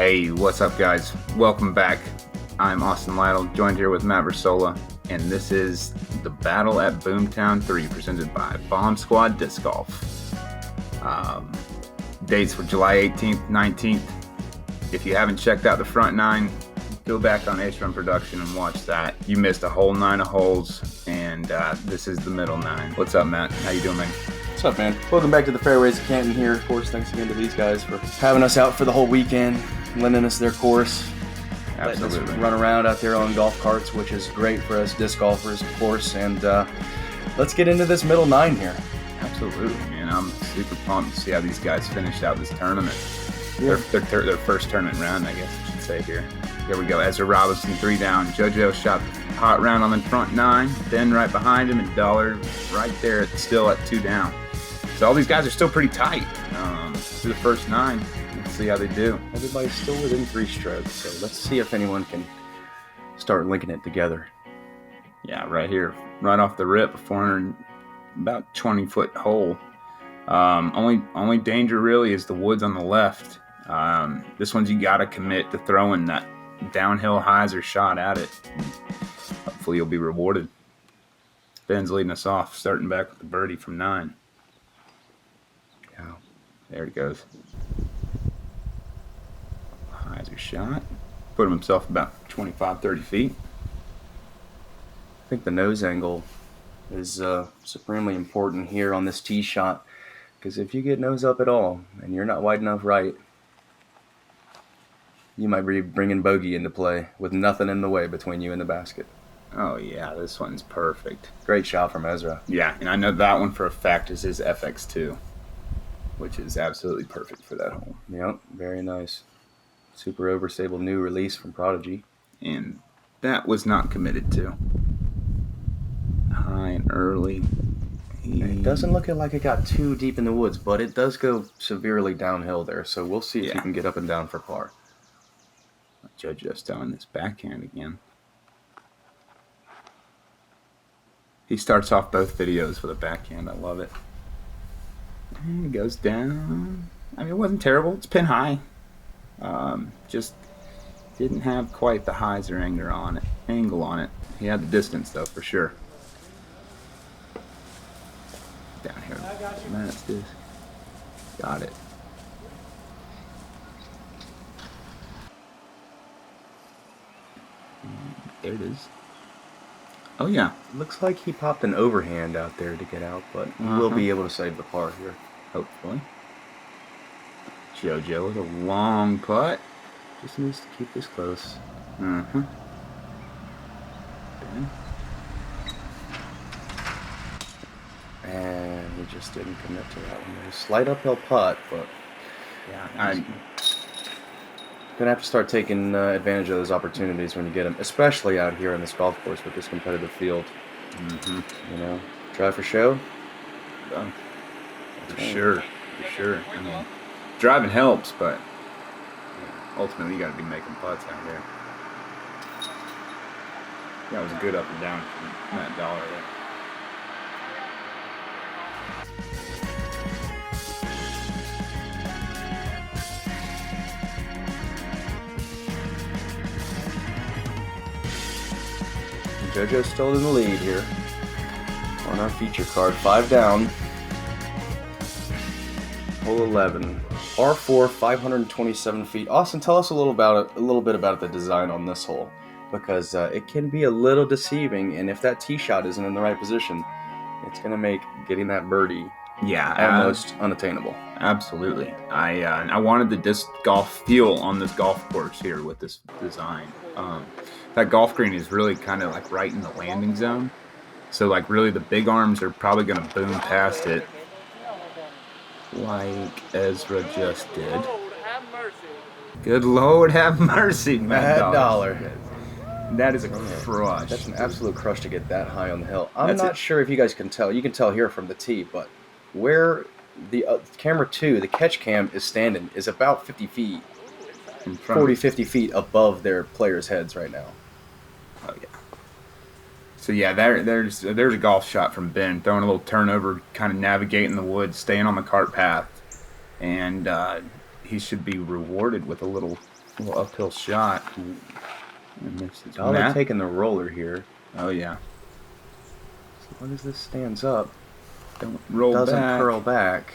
Hey, what's up, guys? Welcome back. I'm Austin Lytle, joined here with Matt Versola, and this is the Battle at Boomtown 3, presented by Bomb Squad Disc Golf. Dates for July 18th, 19th. If you haven't checked out the front nine, go back on Ezra production and watch that. You missed a whole 9 of holes, and this is the middle 9. What's up, Matt? How you doing, man? What's up, man? Welcome back to the Fairways of Canton here. Of course, thanks again to these guys for having us out for the whole weekend, lending us their course, Absolutely. letting us run around out there on golf carts, which is great for us disc golfers, of course. And let's get into this middle 9 here. Absolutely, man. I'm super pumped to see how these guys finished out this tournament. Yeah. Their first tournament round, I guess I should say here. Here we go. Ezra Robinson, 3 down. JoJo shot hot round on the front 9. Ben right behind him, and Dollar right there, still at 2 down. So all these guys are still pretty tight through the first 9. Let's see how they do. Everybody's still within 3 strokes, so let's see if anyone can start linking it together. Yeah, right here, right off the rip, about 20-foot hole. Only danger really is the woods on the left. This one's you gotta commit to throwing that downhill hyzer shot at it. Hopefully you'll be rewarded. Ben's leading us off, starting back with the birdie from 9. Yeah, there it goes. Hyzer shot. Put himself about 25, 30 feet. I think the nose angle is supremely important here on this tee shot, because if you get nose up at all and you're not wide enough right, you might be bringing bogey into play with nothing in the way between you and the basket. Oh yeah, this one's perfect. Great shot from Ezra. Yeah, and I know that one for a fact is his FX2, which is absolutely perfect for that hole. Yep, very nice. Super overstable new release from Prodigy. And that was not committed to. High and early. It doesn't look like it got too deep in the woods, but it does go severely downhill there, so we'll see if you can get up and down for par. JoJo's throwing this backhand again. He starts off both videos with a backhand. I love it. And it goes down. I mean, it wasn't terrible. It's pin high. Just didn't have quite the hyzer angle on it. He had the distance though, for sure. Down here. That's this. Got it. There it is. Oh yeah. Looks like he popped an overhand out there to get out, but we'll be able to save the par here. Hopefully. JoJo with a long putt. Just needs to keep this close. Mm-hmm. And he just didn't commit to that one. Slight uphill putt, but yeah, I'm gonna have to start taking advantage of those opportunities when you get them, especially out here in this golf course with this competitive field. Mm-hmm. You know, try for show. Oh, for sure. I mean, driving helps, but ultimately you got to be making putts out there. That was a good up and down from Matt Dollar there. JoJo's still in the lead here on our feature card. 5 down. Hole 11. R4, 527 feet. Austin, tell us a little bit about the design on this hole, because it can be a little deceiving, and if that tee shot isn't in the right position, it's going to make getting that birdie almost unattainable. Absolutely. I wanted the disc golf feel on this golf course here with this design. That golf green is really kind of like right in the landing zone. So like really the big arms are probably going to boom past it like Ezra just did. Good Lord have mercy, Matt Dollar. That is a crush. That's an absolute crush to get that high on the hill. I'm not sure if you guys can tell. You can tell here from the tee, but where the camera 2, the catch cam is standing, is about 50 feet, 40, 50 feet above their players' heads right now. Oh, yeah. So, yeah, there's a golf shot from Ben, throwing a little turnover, kind of navigating the woods, staying on the cart path. And he should be rewarded with a little little uphill shot. Dollar taking the roller here. Oh yeah. As long as this stands up, doesn't curl back,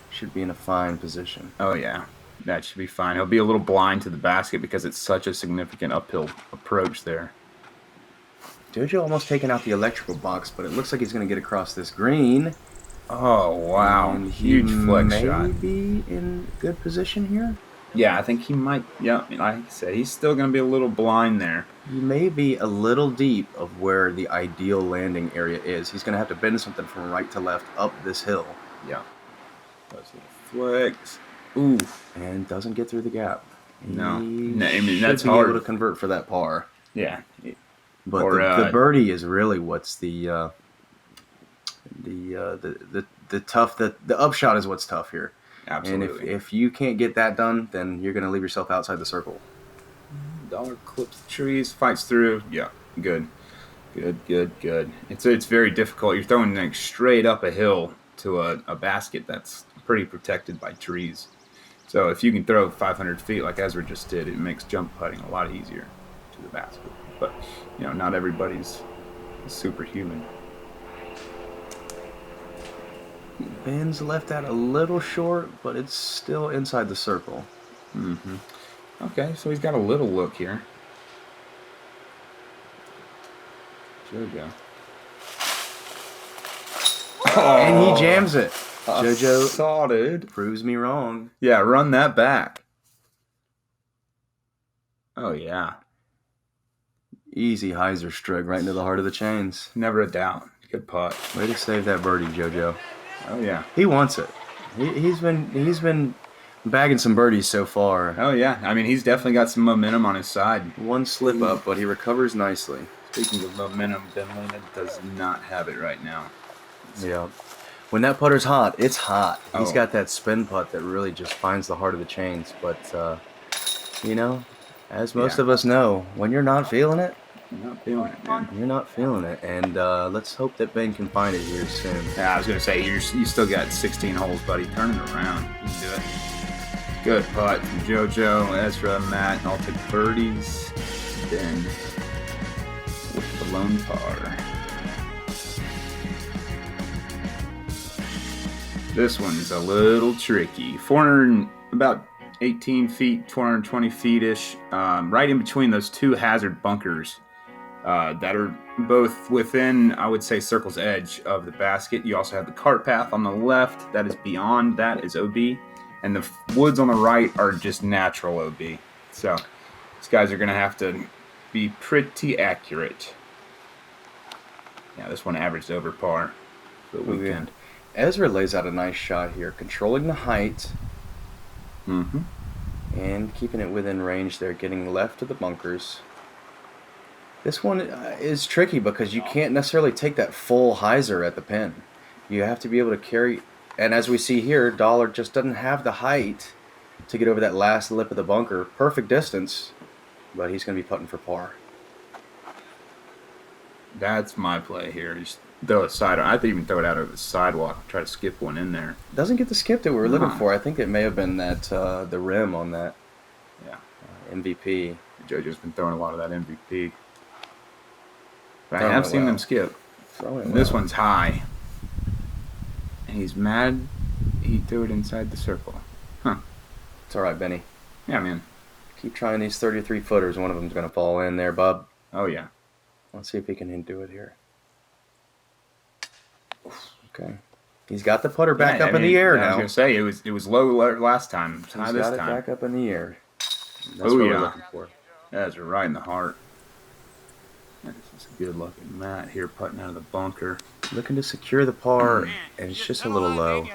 should be in a fine position. Oh yeah, that should be fine. He'll be a little blind to the basket because it's such a significant uphill approach there. JoJo almost taking out the electrical box, but it looks like he's going to get across this green. Oh wow, and huge flex shot. Maybe in good position here. Yeah, I think he might. Yeah, like I said, he's still going to be a little blind there. He may be a little deep of where the ideal landing area is. He's going to have to bend something from right to left up this hill. Yeah. That's a flex. Ooh. And doesn't get through the gap. No, I mean, that's hard. Able to convert for that par. Yeah. But the birdie is really what's the tough. The upshot is what's tough here. Absolutely. And if you can't get that done, then you're going to leave yourself outside the circle. Dollar clips the trees, fights through. Yeah, good. It's very difficult. You're throwing like straight up a hill to a basket that's pretty protected by trees. So if you can throw 500 feet like Ezra just did, it makes jump putting a lot easier to the basket. But not everybody's superhuman. Ben's left that a little short, but it's still inside the circle. Mm-hmm. Okay, so he's got a little look here. JoJo. Oh, and he jams it. JoJo saw, dude. Proves me wrong. Yeah, run that back. Oh, yeah. Easy Heiser stroke right into the heart of the chains. Never a doubt. Good putt. Way to save that birdie, JoJo. Oh yeah, he wants it. He's been bagging some birdies so far. Oh yeah, I mean he's definitely got some momentum on his side. One slip up, but he recovers nicely. Speaking of momentum, Llena does not have it right now. Yeah, when that putter's hot, it's hot. He's got that spin putt that really just finds the heart of the chains. But as most of us know, when you're not feeling it. You're not feeling it, man. You're not feeling it, and let's hope that Ben can find it here soon. Yeah, I was gonna say you still got 16 holes, buddy. Turn it around. You can do it. Good putt from JoJo, Ezra, Matt, and I'll take birdies. Ben with the lone par. This one's a little tricky. About 18 feet, 420 feet-ish, right in between those two hazard bunkers. That are both within, I would say, circle's edge of the basket. You also have the cart path on the left. That is beyond that is OB. And the woods on the right are just natural OB. So these guys are going to have to be pretty accurate. Yeah, this one averaged over par for the weekend. Ezra lays out a nice shot here, controlling the height. Mm-hmm. And keeping it within range there, getting left of the bunkers. This one is tricky because you can't necessarily take that full hyzer at the pin. You have to be able to carry, and as we see here, Dollar just doesn't have the height to get over that last lip of the bunker. Perfect distance, but he's going to be putting for par. That's my play here. Just throw it side. I'd even throw it out over the sidewalk. Try to skip one in there. Doesn't get the skip that we were looking for. I think it may have been that the rim on that. Yeah. MVP. JoJo's been throwing a lot of that MVP. But I have seen them skip. This one's high. And he's mad he threw it inside the circle. Huh. It's all right, Benny. Yeah, man. Keep trying these 33 footers. One of them's going to fall in there, bub. Oh, yeah. Let's see if he can do it here. Okay. He's got the putter back up in the air now. I was going to say, it was low last time. It's high this time. He's got it back up in the air. That's what we're looking for. That's right in the heart. This is a good looking Matt here putting out of the bunker. Looking to secure the par, and it's just a little low.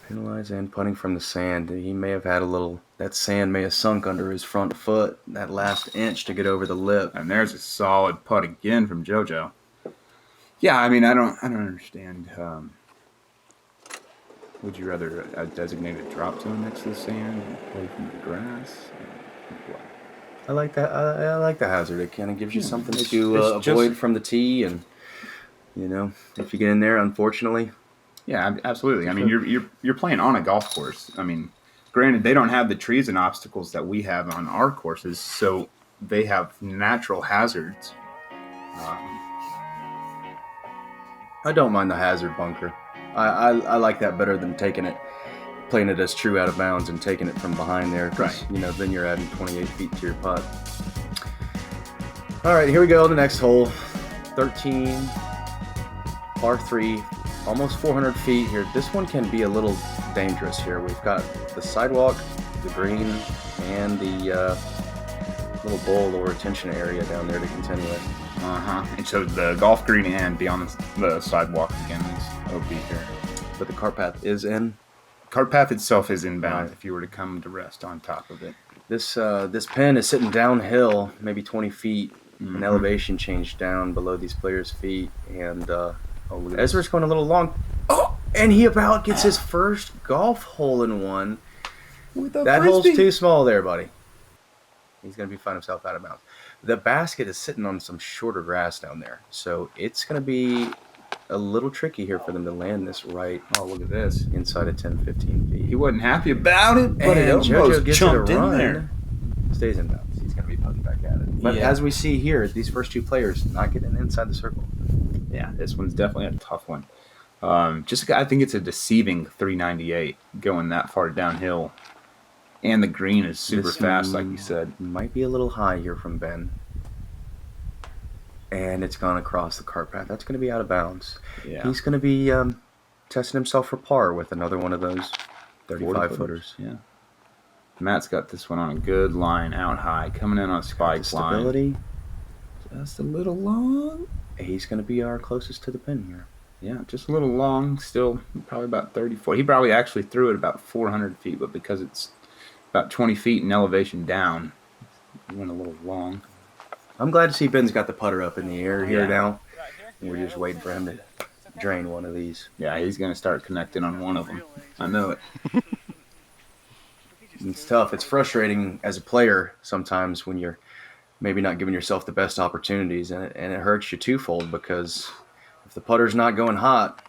Penalize and putting from the sand. He may have had a little, that sand may have sunk under his front foot, that last inch to get over the lip. And there's a solid putt again from JoJo. Yeah, I mean, I don't understand. Would you rather a designated drop zone next to the sand and play from the grass? I like that. I like the hazard. It kind of gives you something to avoid from the tee, and if you get in there, unfortunately. Yeah, absolutely. I mean, you're playing on a golf course. I mean, granted, they don't have the trees and obstacles that we have on our courses, so they have natural hazards. I don't mind the hazard bunker. I like that better than playing it as true out of bounds and taking it from behind there. Right. You know, then you're adding 28 feet to your putt. All right, here we go. The next hole, 13, par 3, almost 400 feet here. This one can be a little dangerous here. We've got the sidewalk, the green, and the little bowl or retention area down there to contend with. And so the golf green and be on the sidewalk again will be here. But the cart path is in. Cart path itself is inbound Right. if you were to come to rest on top of it. This pin is sitting downhill, maybe 20 feet. An elevation change down below these players' feet, and Ezra's going a little long. Oh, and he about gets his first golf hole in one. That hole's too small there, buddy. He's going to be finding himself out of bounds. The basket is sitting on some shorter grass down there, so it's going to be a little tricky here for them to land this right. Oh, look at this. Inside of 10, 15 feet. He wasn't happy about it, but it And almost JoJo gets it a jumped in run. there. Stays in bounds. He's going to be putting back at it. But Yeah. as we see here, these first two players not getting inside the circle. Yeah, this one's definitely a tough one. I think it's a deceiving 398 going that far downhill. And the green is super This fast, one like you said. Might be a little high here from Ben. And it's gone across the cart path. That's going to be out of bounds. Yeah. He's going to be testing himself for par with another one of those 35 40 footers. Yeah. Matt's got this one on a good line out high, coming in on a spike line. Stability. Just a little long. He's going to be our closest to the pin here. Yeah, just a little long. Still probably about 34. He probably actually threw it about 400 feet, but because it's about 20 feet in elevation down, he went a little long. I'm glad to see Ben's got the putter up in the air here Yeah. now. We're just waiting for him to drain one of these. Yeah, he's going to start connecting on one of them. I know it. It's tough. It's frustrating as a player sometimes when you're maybe not giving yourself the best opportunities, and it hurts you twofold because if the putter's not going hot,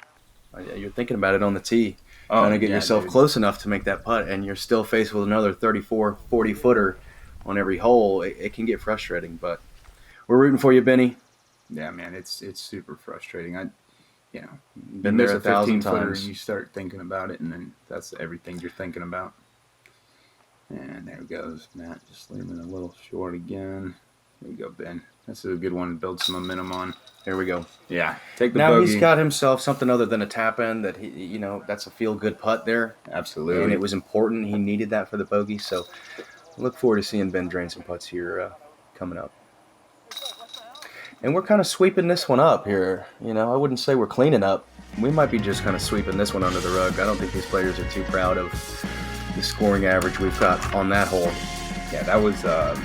you're thinking about it on the tee, trying to get yourself close enough to make that putt, and you're still faced with another 34, 40 footer on every hole. It can get frustrating, but we're rooting for you, Benny. Yeah, man, it's super frustrating. Been there 1,000 footer times. and you start thinking about it, and then that's everything you're thinking about. And there it goes, Matt, just leaving a little short again. There you go, Ben. This is a good one to build some momentum on. There we go. Yeah, take the Now bogey. he's got himself something other than a tap in that that's a feel good putt there. Absolutely. And it was important. He needed that for the bogey. So I look forward to seeing Ben drain some putts here coming up. And we're kind of sweeping this one up here. I wouldn't say we're cleaning up. We might be just kind of sweeping this one under the rug. I don't think these players are too proud of the scoring average we've got on that hole. Yeah, that was, I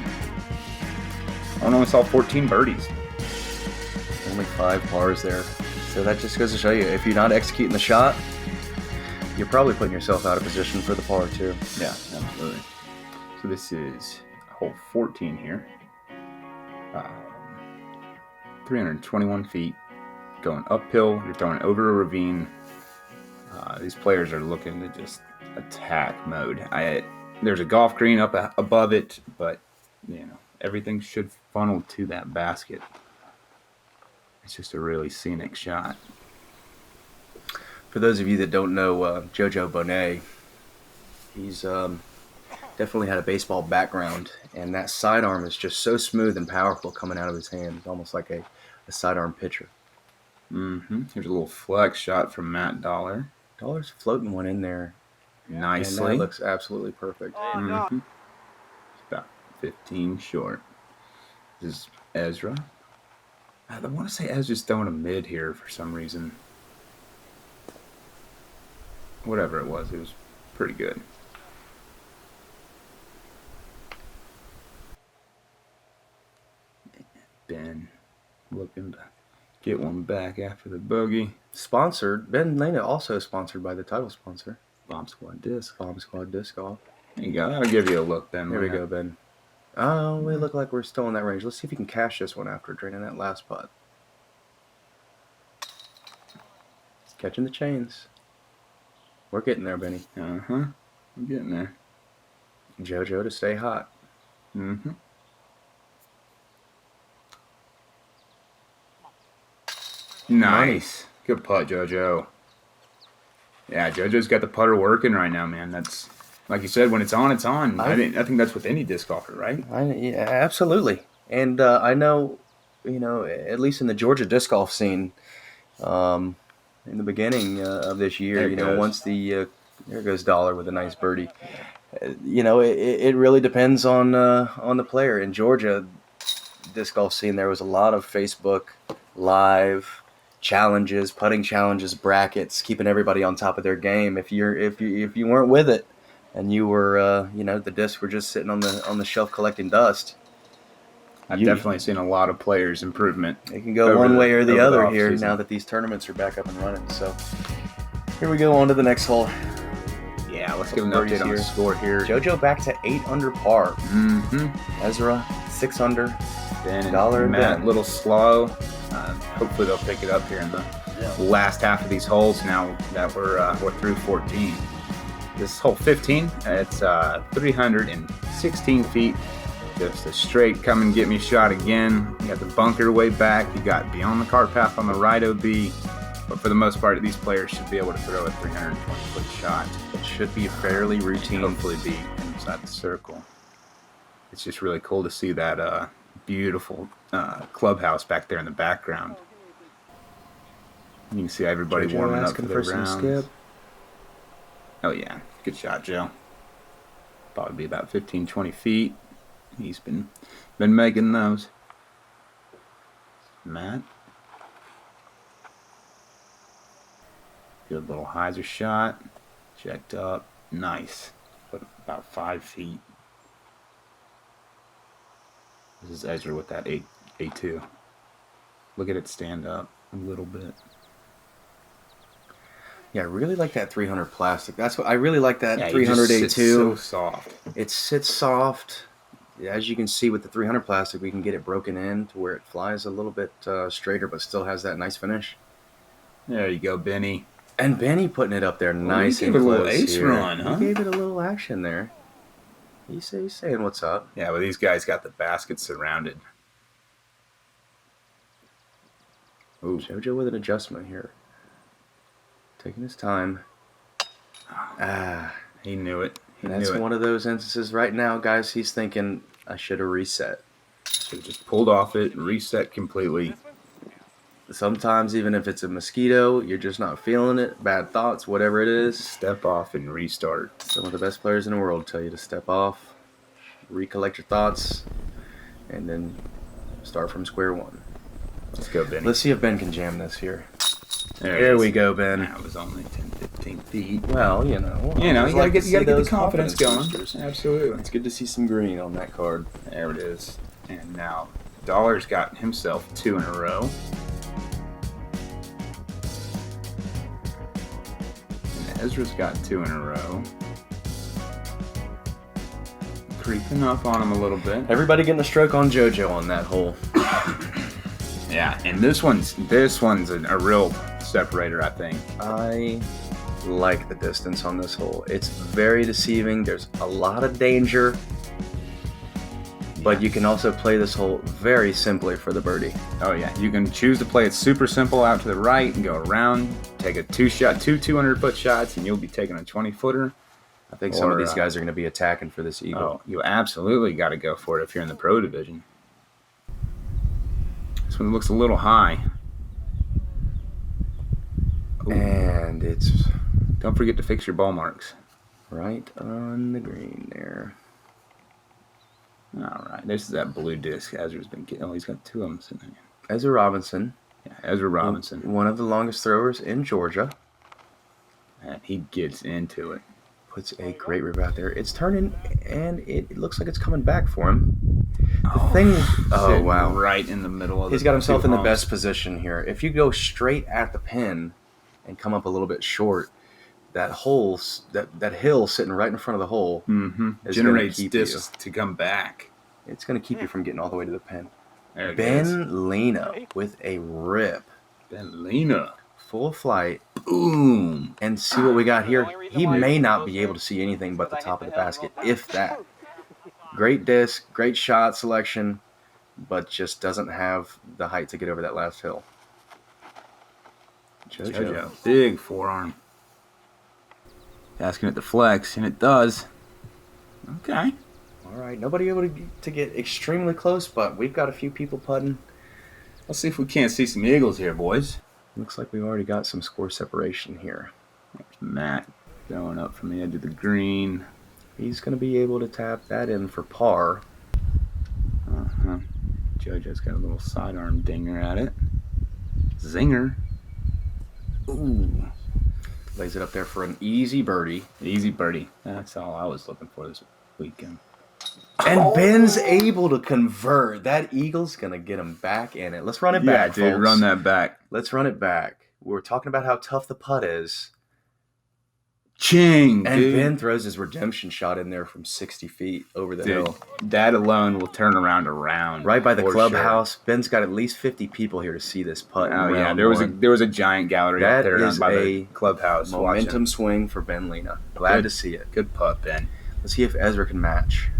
only saw 14 birdies. Only 5 pars there. So that just goes to show you, if you're not executing the shot, you're probably putting yourself out of position for the par too. Yeah, absolutely. So this is hole 14 here. 321 feet. Going uphill, you're throwing over a ravine. These players are looking to just attack mode. There's a golf green up above it, but everything should funnel to that basket. It's just a really scenic shot. For those of you that don't know JoJo Bonet, he's definitely had a baseball background, and that sidearm is just so smooth and powerful coming out of his hand, almost like a sidearm pitcher. Here's a little flex shot from Matt Dollar. Dollar's floating one in there. Nicely. And that looks absolutely perfect. About 15 short. This is Ezra. I want to say Ezra's throwing a mid here for some reason. Whatever it was pretty good. Ben looking to get one back after the bogey. Sponsored. Ben Llena also sponsored by the title sponsor. Bomb Squad Disc. Bomb Squad Disc Golf. There you go. That'll give you a look, Ben. There we go, Ben. Oh, we look like we're still in that range. Let's see if you can cash this one after draining that last putt. Catching the chains. We're getting there, Benny. I'm getting there. JoJo to stay hot. Mm-hmm. Nice. Good putt, JoJo. Yeah, JoJo's got the putter working right now, man. That's like you said, when it's on, it's on. I think that's with any disc golfer, right? Yeah, absolutely. And I know, at least in the Georgia disc golf scene, in the beginning of this year, once there goes Dollar with a nice birdie. It really depends on the player. In Georgia disc golf scene, there was a lot of Facebook live challenges, putting challenges, brackets, keeping everybody on top of their game. If you weren't with it, and you were the discs were just sitting on the shelf collecting dust. I've definitely seen a lot of players' improvement. It can go one way or the other here now that these tournaments are back up and running. So here we go on to the next hole. Yeah, let's give an update on the score here. JoJo back to 8 under par. Mm-hmm. Ezra 6 under. Ben and Matt a little slow. Hopefully they'll pick it up here in the last half of these holes. Now that we're through 14. This hole 15, it's 316 feet. Just a straight come and get me shot again. You got the bunker way back. You got beyond the cart path on the right OB. But for the most part, these players should be able to throw a 320-foot shot. It should be fairly routine. Hopefully be inside the circle. It's just really cool to see that beautiful clubhouse back there in the background. You can see everybody JoJo warming up for their some rounds. skip. Oh, yeah. Good shot, Joe. Probably be about 15, 20 feet. He's been making those. Matt. Good little hyzer shot. Checked up. Nice. But about 5 feet. This is Ezra with that A2. Look at it stand up a little bit. Yeah, I really like that 300 plastic. That's what I really like. That 300 A2. It's so soft. It sits soft. As you can see with the 300 plastic, we can get it broken in to where it flies a little bit straighter, but still has that nice finish. There you go, Benny. And Benny putting it up there nice and close. He gave it a little ace run, huh? He gave it a little action there. He's saying what's up. Yeah, well, these guys got the basket surrounded. Ooh. JoJo with an adjustment here. Taking his time. He knew it. That's one of those instances right now, guys. He's thinking, I should have reset. Should have just pulled off it, reset completely. Sometimes, even if it's a mosquito, you're just not feeling it, bad thoughts, whatever it is. Step off and restart. Some of the best players in the world tell you to step off, recollect your thoughts, and then start from square one. Let's go, Ben. Let's see if Ben can jam this here. There we go, Ben. That was only 10, 15 feet. Well, you gotta get the confidence going. Boosters. Absolutely. It's good to see some green on that card. There it is. And now Dollar's got himself 2 in a row. And Ezra's got 2 in a row. Creeping up on him a little bit. Everybody getting a stroke on JoJo on that hole. Yeah, and this one's a real separator, I think. I like the distance on this hole. It's very deceiving. There's a lot of danger, but you can also play this hole very simply for the birdie. Oh yeah, you can choose to play it super simple out to the right and go around, take a 200-foot shots, and you'll be taking a 20-footer. I think some of these guys are going to be attacking for this eagle. Oh, you absolutely got to go for it if you're in the pro division. This one looks a little high. Ooh. And it's... Don't forget to fix your ball marks. Right on the green there. All right, this is that blue disc Ezra's been getting. Oh, he's got 2 of them sitting there. Ezra Robinson. Yeah, Ezra Robinson. One of the longest throwers in Georgia. And he gets into it. Puts a great rip out there. It's turning, and it looks like it's coming back for him. Oh, wow. Right in the middle of He's got himself in the best position here. If you go straight at the pin and come up a little bit short, that hole, that hill sitting right in front of the hole generates discs to come back. It's going to keep you from getting all the way to the pin. There it Ben goes. Llena with a rip. Ben Llena. Full flight. Boom. And see what we got here. He may not be able to see anything but the top of the basket, if that. Great disc, great shot selection, but just doesn't have the height to get over that last hill. JoJo. Big forearm. Asking it to flex, and it does. Okay. All right, nobody able to get extremely close, but we've got a few people putting. Let's see if we can't see some eagles here, boys. Looks like we've already got some score separation here. There's Matt going up from the edge of the green. He's going to be able to tap that in for par. JoJo's got a little sidearm dinger at it. Zinger. Ooh. Lays it up there for an easy birdie. Easy birdie. That's all I was looking for this weekend. And Ben's able to convert. That eagle's going to get him back in it. Let's run it back, dude. folks. Run that back. Let's run it back. We're talking about how tough the putt is. Ching, and dude. Ben throws his redemption shot in there from 60 feet over the hill. That alone will turn around a round. Right by the clubhouse. Sure. Ben's got at least 50 people here to see this putt. Oh yeah, there was a giant gallery out there by the clubhouse. Momentum swing for Ben Llena. Glad to see it. Good putt, Ben. Let's see if Ezra can match.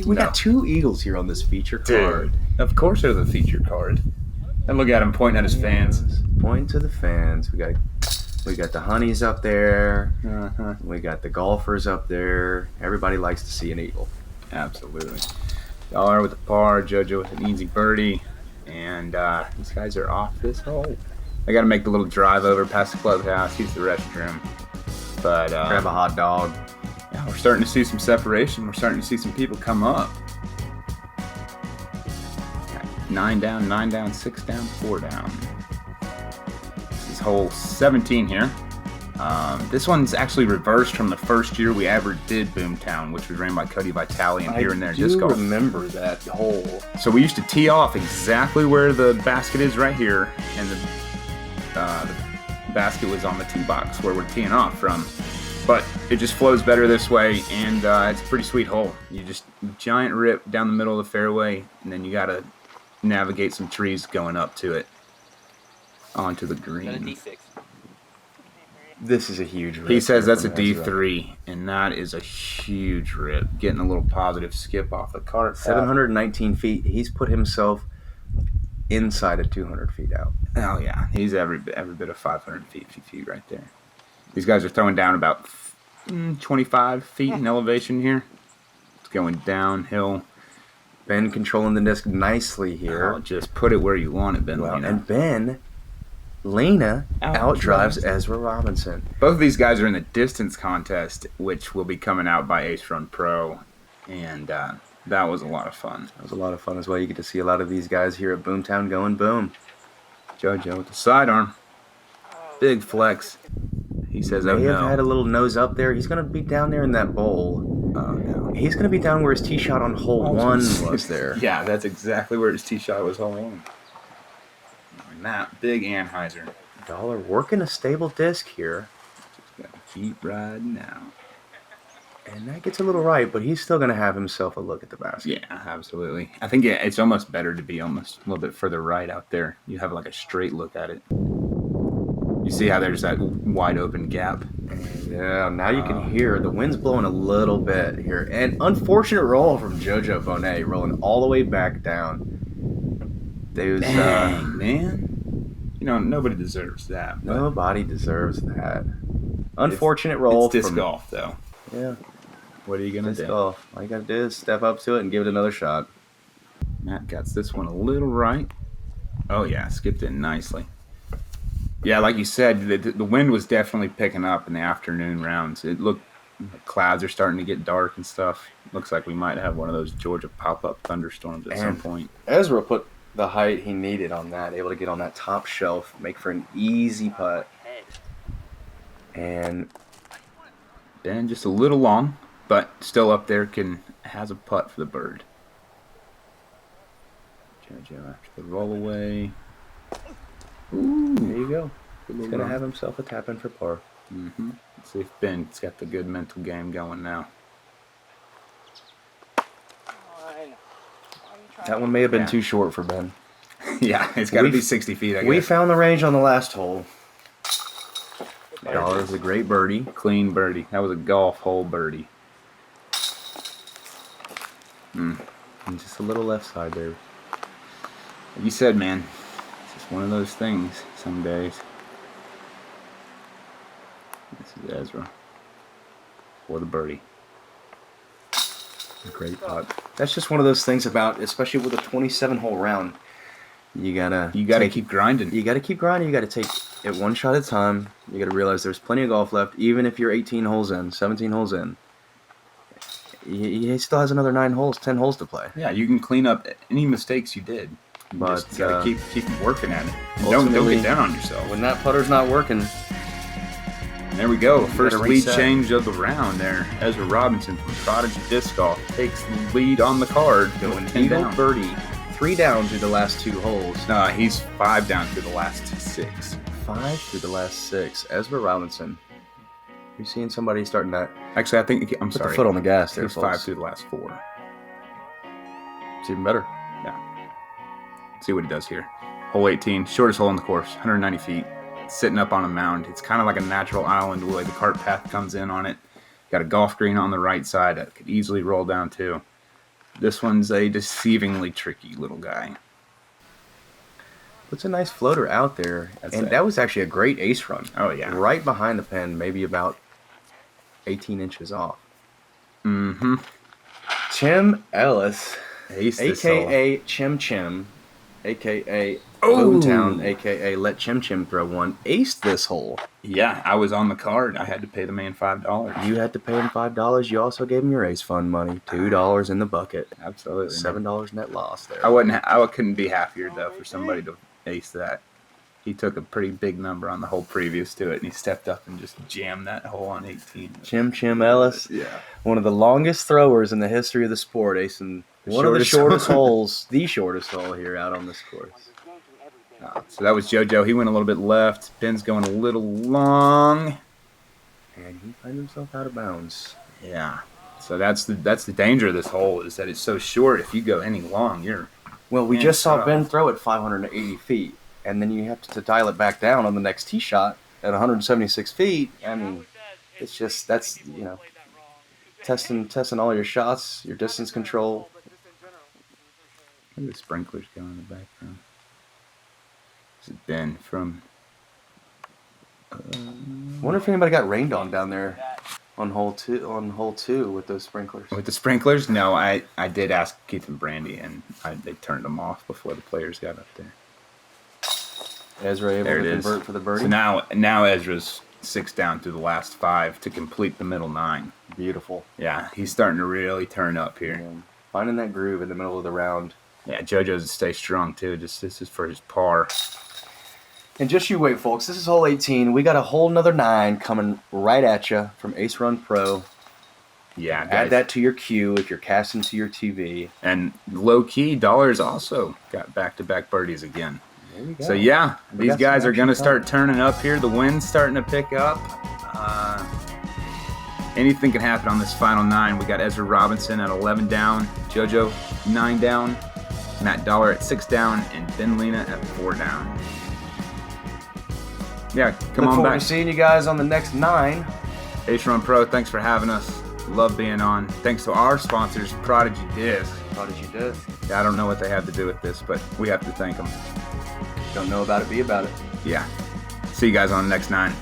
We got 2 eagles here on this feature card. Dude, of course there's a feature card. And look at him pointing at his fans. Pointing to the fans. We got the honeys up there. We got the golfers up there. Everybody likes to see an eagle. Absolutely. Dollar with the par, JoJo with an easy birdie, and these guys are off this hole. I got to make the little drive over past the clubhouse, use the restroom, but grab a hot dog. Yeah, we're starting to see some separation. We're starting to see some people come up. 9 down, 6 down, 4 down. This is hole 17 here. This one's actually reversed from the first year we ever did Boomtown, which was ran by Cody Vitale and Here and There Disc Golf. I remember that hole. So we used to tee off exactly where the basket is right here, and the basket was on the tee box where we're teeing off from. But it just flows better this way, and it's a pretty sweet hole. You just giant rip down the middle of the fairway, and then you got to navigate some trees going up to it onto the green. This is a huge rip. He says that's a D3, and that is a huge rip. Getting a little positive skip off the cart. 719 feet. He's put himself inside of 200 feet out. Oh yeah, he's every bit of 550 feet right there. These guys are throwing down about 25 feet in elevation here. It's going downhill. Ben controlling the disc nicely here. Oh, just put it where you want it, Ben Llena. And Ben Llena outdrives Ezra Robinson. Both of these guys are in the distance contest, which will be coming out by Ace Run Pro, and that was a lot of fun. That was a lot of fun as well. You get to see a lot of these guys here at Boomtown going boom. JoJo with the sidearm. Big flex. He says, May have had a little nose up there. He's going to be down there in that bowl. Oh, no. He's going to be down where his tee shot on hole 1 was there. Yeah, that's exactly where his tee shot was hole 1. And that big Anheuser. Dollar working a stable disc here. Just got to keep riding now. And that gets a little right, but he's still going to have himself a look at the basket. Yeah, absolutely. I think it's almost better to be almost a little bit further right out there. You have like a straight look at it. You see how there's that wide open gap? Yeah, now you can hear the wind's blowing a little bit here. And unfortunate roll from JoJo Bonet, rolling all the way back down. Dang, man. You know, nobody deserves that. Nobody deserves that. Unfortunate roll. It's disc golf, though. Yeah. What are you going to do? Golf. All you got to do is step up to it and give it another shot. Matt got this one a little right. Oh, yeah, skipped it nicely. Yeah, like you said, the wind was definitely picking up in the afternoon rounds. It looked like clouds are starting to get dark and stuff. Looks like we might have one of those Georgia pop-up thunderstorms at some point. Ezra put the height he needed on that, able to get on that top shelf, make for an easy putt. And Ben just a little long, but still up there, has a putt for the bird. JoJo after the roll away. Ooh, there you go. He's going to have himself a tap in for par. Mm-hmm. Let's see if Ben's got the good mental game going now. That one may have been too short for Ben. Yeah, it's got to be 60 feet, I guess. We found the range on the last hole. That was a great birdie. Clean birdie. That was a golf hole birdie. And just a little left side there. Like you said, man, it's just one of those things some days. This is Ezra for the birdie. A great putt. That's just one of those things about, especially with a 27-hole round. You gotta keep grinding. You gotta keep grinding. You gotta take it one shot at a time. You gotta realize there's plenty of golf left, even if you're 18 holes in, 17 holes in. He still has another 9 holes, 10 holes to play. Yeah, you can clean up any mistakes you did. But just gotta keep working at it. Don't get down on yourself. When that putter's not working. And there we go. First lead change of the round there. Ezra Robinson from Prodigy Disc Golf takes the lead on the card. Going eagle birdie. 3 down through the last 2 holes. No, he's 5 down through the last 6. 5 through the last 6. Ezra Robinson. You're seeing somebody starting that. Actually, I think I'm Put sorry. the foot on the gas there, He's folks. 5 through the last 4. It's even better. Yeah. See what it does here. Hole 18, shortest hole on the course, 190 feet. Sitting up on a mound. It's kind of like a natural island the way the cart path comes in on it. Got a golf green on the right side that could easily roll down too. This one's a deceivingly tricky little guy. It's a nice floater out there. That was actually a great ace run. Oh, yeah. Right behind the pin, maybe about 18 inches off. Mm-hmm. Tim Ellis, a.k.a. Chim Chim, a.k.a. Oh. Boomtown, a.k.a. Let Chim Chim throw one, aced this hole. Yeah, I was on the card. I had to pay the man $5. You had to pay him $5. You also gave him your ace fund money, $2 in the bucket. Absolutely. $7 net loss there. I couldn't be happier, though, for somebody to ace that. He took a pretty big number on the hole previous to it, and he stepped up and just jammed that hole on 18. Chim Chim Ellis, yeah, one of the longest throwers in the history of the sport, acing one of the shortest holes, the shortest hole here out on this course. So that was JoJo. He went a little bit left. Ben's going a little long, and he finds himself out of bounds. Yeah. So that's the danger of this hole, is that it's so short. If you go any long, you're... Well, we just saw Ben throw at 580 feet, and then you have to dial it back down on the next tee shot at 176 feet. I mean, it's just, that's, you know, testing all your shots, your distance control. Look at the sprinklers going in the background. This is Ben from... wonder if anybody got rained on down there on hole two with those sprinklers. With the sprinklers? No, I did ask Keith and Brandy, and they turned them off before the players got up there. Ezra able to convert for the birdie. So now Ezra's 6 down through the last 5 to complete the middle 9. Beautiful. Yeah, he's starting to really turn up here. And finding that groove in the middle of the round. Yeah, JoJo's stay strong too. Just this is for his par. And just you wait, folks. This is hole 18. We got a whole nother 9 coming right at you from Ace Run Pro. Yeah, guys. Add that to your queue if you're casting to your TV. And low key, Dollars also got back-to-back birdies again. There we go. So yeah, these guys are going to start turning up here. The wind's starting to pick up. Anything can happen on this final 9. We got Ezra Robinson at 11 down, JoJo 9 down, Matt Dollar at 6 down, and Ben Llena at 4 down. Yeah, come on back. Look forward to seeing you guys on the next 9. Ace Run Pro, thanks for having us. Love being on. Thanks to our sponsors, Prodigy Discs. Prodigy Discs. I don't know what they have to do with this, but we have to thank them. Don't know about it, be about it. Yeah. See you guys on the next 9.